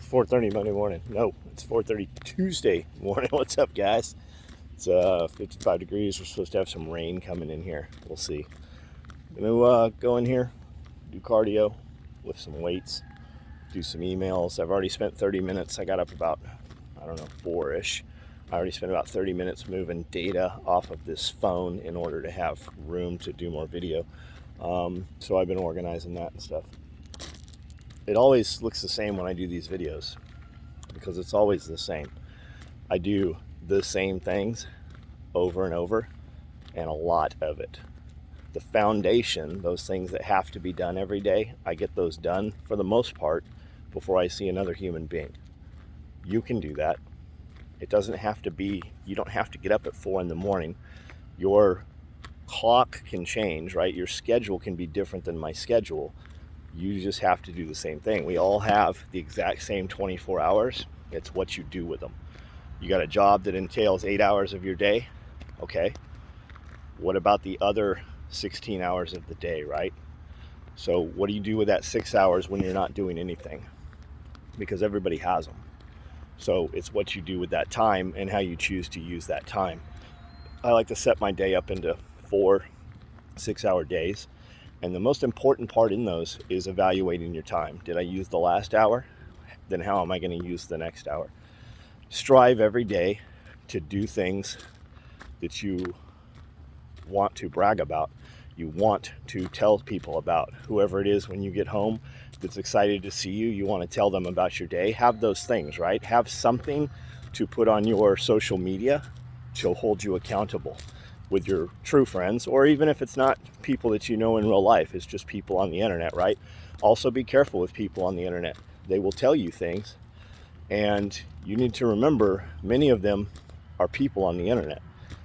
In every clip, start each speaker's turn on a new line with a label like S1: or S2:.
S1: 4:30 Monday morning. No, it's 4:30 Tuesday morning. What's up, guys? It's 55 degrees. We're supposed to have some rain coming in here. We'll see. I'm gonna go in here, do cardio, lift some weights, do some emails. I've already spent 30 minutes. I got up about, 4-ish. I already spent about 30 minutes moving data off of this phone in order to have room to do more video. So I've been organizing that and stuff. It always looks the same when I do these videos because it's always the same. I do the same things over and over, and a lot of it. The foundation, those things that have to be done every day, I get those done for the most part before I see another human being. You can do that. It doesn't have to be, you don't have to get up at 4 in the morning. Your clock can change, right? Your schedule can be different than my schedule. You just have to do the same thing. We all have the exact same 24 hours. It's what you do with them. You got a job that entails 8 hours of your day. Okay. What about the other 16 hours of the day, right? So what do you do with that 6 hours when you're not doing anything? Because everybody has them. So it's what you do with that time and how you choose to use that time. I like to set my day up into 4 6-hour days. And the most important part in those is evaluating your time. Did I use the last hour? Then how am I going to use the next hour? Strive every day to do things that you want to brag about. You want to tell people about. Whoever it is when you get home that's excited to see you, you want to tell them about your day. Have those things, right? Have something to put on your social media to hold you accountable with your true friends, or even if it's not people that you know in real life, it's just people on the internet, right? Also be careful with people on the internet. They will tell you things, and you need to remember many of them are people on the internet.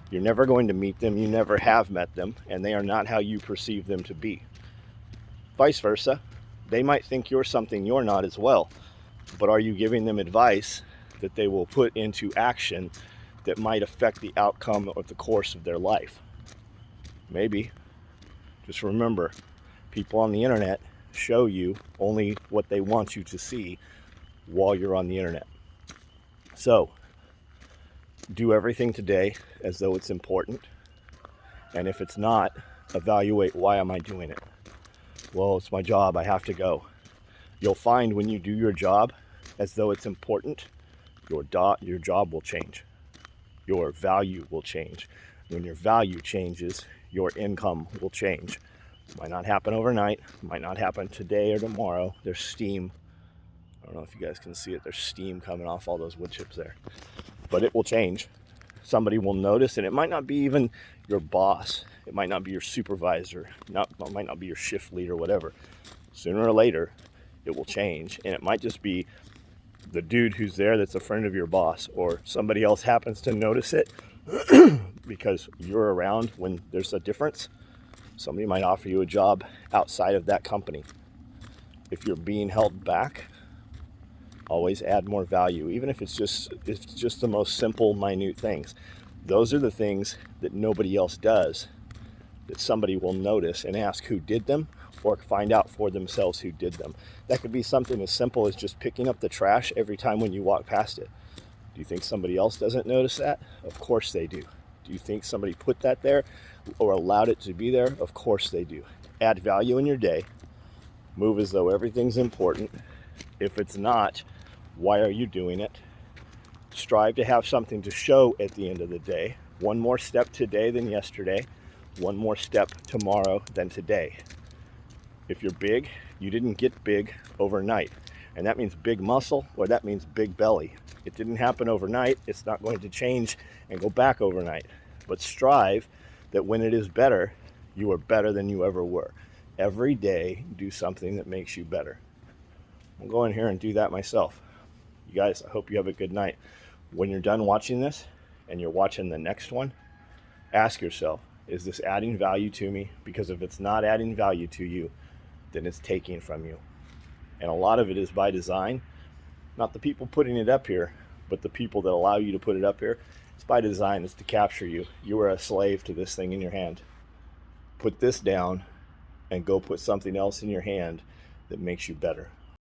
S1: You're never going to meet them, you never have met them, and they are not how you perceive them to be. Vice versa, they might think you're something you're not as well, but are you giving them advice that they will put into action that might affect the outcome of the course of their life? Maybe. Just remember, people on the internet show you only what they want you to see while you're on the internet. So, do everything today as though it's important. And if it's not, evaluate, why am I doing it? Well, it's my job, I have to go. You'll find when you do your job as though it's important, your job will change. Your value will change. When your value changes, your income will change. Might not happen overnight, might not happen today or tomorrow. There's steam. I don't know if you guys can see it. There's steam coming off all those wood chips there. But it will change. Somebody will notice, and it might not be even your boss. It might not be your supervisor. It might not be your shift leader, whatever. Sooner or later, it will change. And it might just be the dude who's there that's a friend of your boss, or somebody else happens to notice it because you're around when there's a difference. Somebody might offer you a job outside of that company. If you're being held back, always add more value, even if it's just the most simple, minute things. Those are the things that nobody else does, that somebody will notice and ask who did them, or find out for themselves who did them. That could be something as simple as just picking up the trash every time when you walk past it. Do you think somebody else doesn't notice that? Of course they do. Do you think somebody put that there or allowed it to be there? Of course they do. Add value in your day. Move as though everything's important. If it's not, why are you doing it? Strive to have something to show at the end of the day. One more step today than yesterday. One more step tomorrow than today. If you're big, you didn't get big overnight. And that means big muscle, or that means big belly. It didn't happen overnight. It's not going to change and go back overnight. But strive that when it is better, you are better than you ever were. Every day, do something that makes you better. I'll go in here and do that myself. You guys, I hope you have a good night. When you're done watching this and you're watching the next one, ask yourself, is this adding value to me? Because if it's not adding value to you, then it's taking from you. And a lot of it is by design. Not the people putting it up here, but the people that allow you to put it up here. It's by design. It's to capture you. You are a slave to this thing in your hand. Put this down and go put something else in your hand that makes you better.